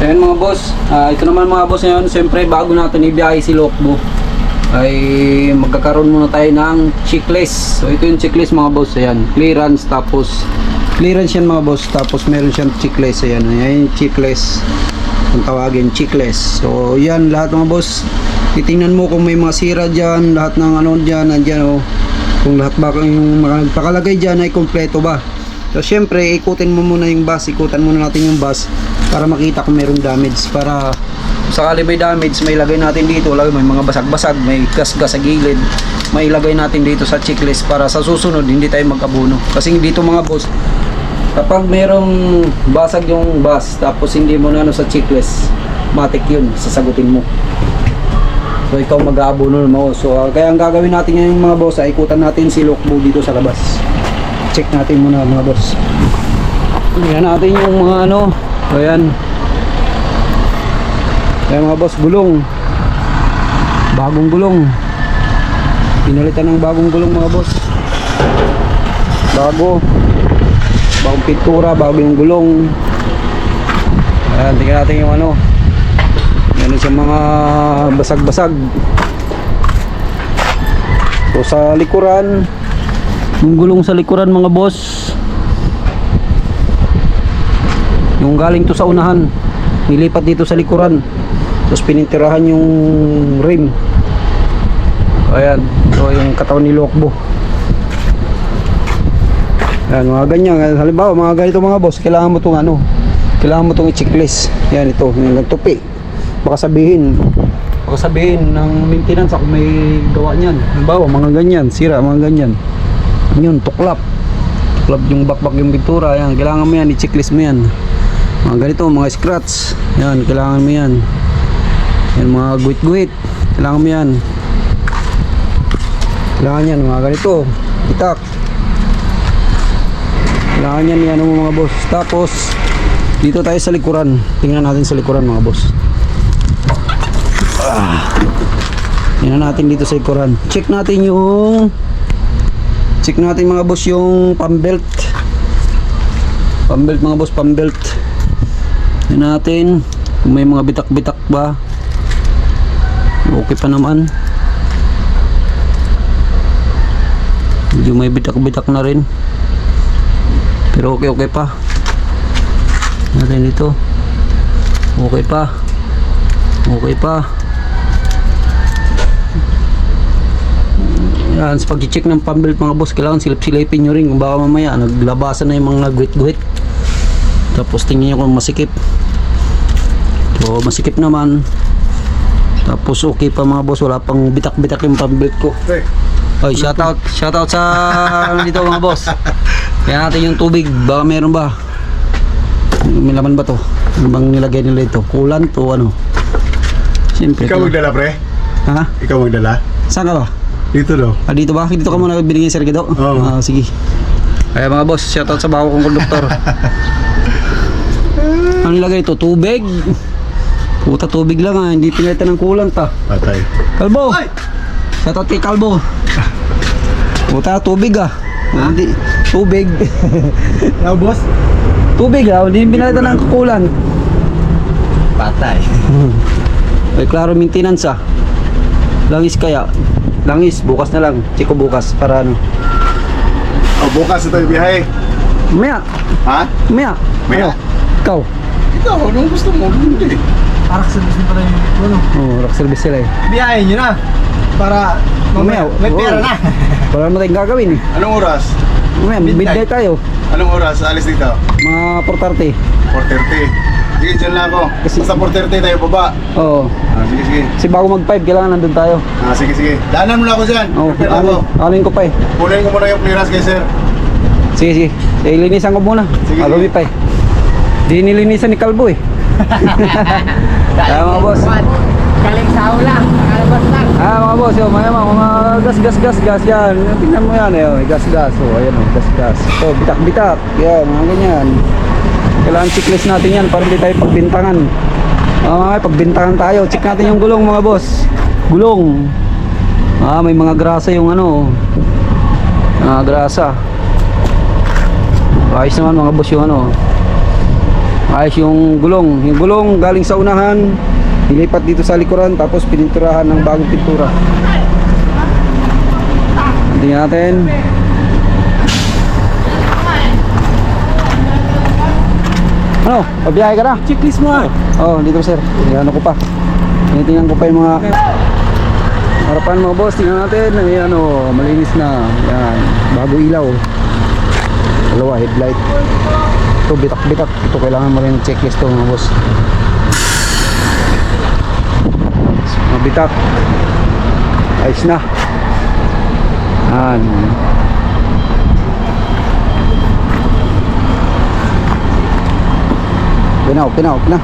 So yun mga boss, ito naman mga boss ngayon, siyempre bago natin ibiyahe si Lokbo ay magkakaroon muna tayo ng checklist. So ito yung checklist mga boss, ayan, clearance, tapos clearance yan mga boss, tapos meron siyang checklist, ayan, ayan yung checklist, kung tawagin checklist. So yan lahat mga boss, titingnan mo kung may mga sira dyan, lahat ng ano dyan, nandyan kung lahat ba yung pakalagay dyan ay kompleto ba. So syempre ikutin mo muna yung bus, ikutan muna natin yung bus para makita kung mayroong damage, para sakali may damage may ilagay natin dito, may mga basag-basag, may gas-gas sa gilid, may ilagay natin dito sa checklist para sa susunod hindi tayo mag-abono. Kasi dito mga boss, kapag mayroong basag yung bus tapos hindi mo na sa checklist, matik yun, sasagutin mo. So ikaw mag-aabono mo. So kaya ang gagawin natin ngayon mga boss ay ikutan natin si Lokbo dito sa labas. Check natin muna mga boss. Tingnan natin yung mga ano. Ayan. Ayan mga boss, gulong. Bagong gulong. Pinalitan ng bagong gulong mga boss. Bagong pintura, bago yung gulong. Ayan, tingnan natin yung ano. Meron siyang mga basag-basag. So sa likuran, yung gulong sa likuran mga boss, yung galing to sa unahan, nilipat dito sa likuran, tapos pinintirahan yung rim. Ayan, so yung katawan ni Lokbo. Ayan, mga ganyan. Halimbawa mga ganito mga boss, kailangan mo itong ano, kailangan mo itong i-checklist. Yan, ito, yung nagtupi. Baka sabihin ng maintenance ako may gawa niyan. Halimbawa mga ganyan, sira, mga ganyan. Yun, tuklap yung bakbak yung pintura. Yan, kailangan mo yan, i-checklist mo yan. Mga ganito, mga scratch, yan, kailangan mo yan. Yan, mga guhit-guhit, kailangan mo yan. Kailangan yan, mga ganito, itak. Kailangan yan, yan mo mga boss. Tapos, dito tayo sa likuran. Tingnan natin sa likuran mga boss. Tingnan natin dito sa likuran. Check natin mga boss yung pambelt. Pambelt mga boss, pambelt. Tingnan natin kung may mga bitak-bitak ba. Okay pa naman. Medyo may bitak-bitak na rin. Pero okay pa. Natin dito. Okay pa. Yan, sa pag-check ng pambelt mga boss, kailangan silip-silipin nyo rin kung baka mamaya naglabasan na yung mga guhit-guhit. Tapos tingin nyo kung masikip. So masikip naman. Tapos okay pa mga boss, wala pang bitak-bitak yung pambelt ko. Oy, shoutout sa ano dito mga boss. Kaya natin yung tubig, baka meron ba? May laman ba to? Ano bang nilagay nila ito? Kulan to ano? Siyempre. Ikaw magdala pre? Ha? Ikaw magdala? Saan ka ba? Dito daw. Dito ba? Dito ka muna binigyan sa Sergido? Oo. Sige. Kaya mga boss, shoutout sa bago kong konduktor. Ano nilagay ito? Tubig? Puta, tubig lang ha. Hindi pinalitan ng kulang ta. Patay. Kalbo! Shoutout kay Kalbo. Puta, tubig ah. Hindi. Tubig. Ano boss? Tubig ah. Hindi pinalitan ng kulang. Patay. Ay, klaro maintenance ah. Langis kaya. Langis, bukas na lang. Chiko bukas para ano. Oh, bukas ito yung biyahe. Maya. Ha? Maya. Maya? Ano? Ikaw. Ikaw, anong gusto mo? Hindi. Arak service din pala yung ano. Oo, rock service sila eh. Biyahin nyo na. Para Mamaya, may pera oo. na. Wala naman tayong gagawin eh. Anong oras? Mamaya, midnight tayo. Anong oras? Alis dito? Mga 4:30. 4:30. Sige, dyan lang ako. Kasi- Basta 4:30 tayo baba. Oo. Sige, sige. Kasi bago mag-5, kailangan nandun tayo. Sige, sige. Daanan mo na ako dyan. Oo, Prepare ako. alin ko pa eh. Kunin ko muna yung clearance kay sir. Sige, sige. Ilinisan ko muna. Sige, Agabi sige. pa eh. Di nilinisan ni Kalbo eh. Kaya mga boss. Galing sa ulang. Nakalabas lang. Mga boss, yung mga gas yan. Tingnan mo yan eh. Oh, gas. Oh, ayan oh, gas. So, bitak-bitak. Yan, mga ganyan. Kailangan checklist natin yan para hindi tayo pagbintangan. Pagbintangan tayo. Check natin yung gulong mga boss. Gulong. May mga grasa yung ano. Grasa. Ayos naman mga boss yung ano. Ayos yung gulong. Yung gulong galing sa unahan, nilipat dito sa likuran, tapos pininturahan ng bagong pintura. Tingnan natin. Ano? Pabiyahe ka na? Checklist mo ah. Oo, dito sir. Ano ko pa. Tinitingnan ko pa yung mga harapan mga boss. Tingnan natin. Ayan o, malinis na. Yan. Bago ilaw. Dalawa, headlight. Ito, bitak-bitak. Ito, kailangan mo rin checklist to mga boss. Mga bitak. Ayos na. Yan. Pinaw na.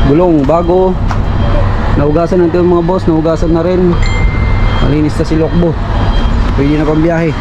Gulong bago. Nahugasan natin mga boss, nahugasan na rin. Malinis na si Lokbo. Pwede na pang biyahe.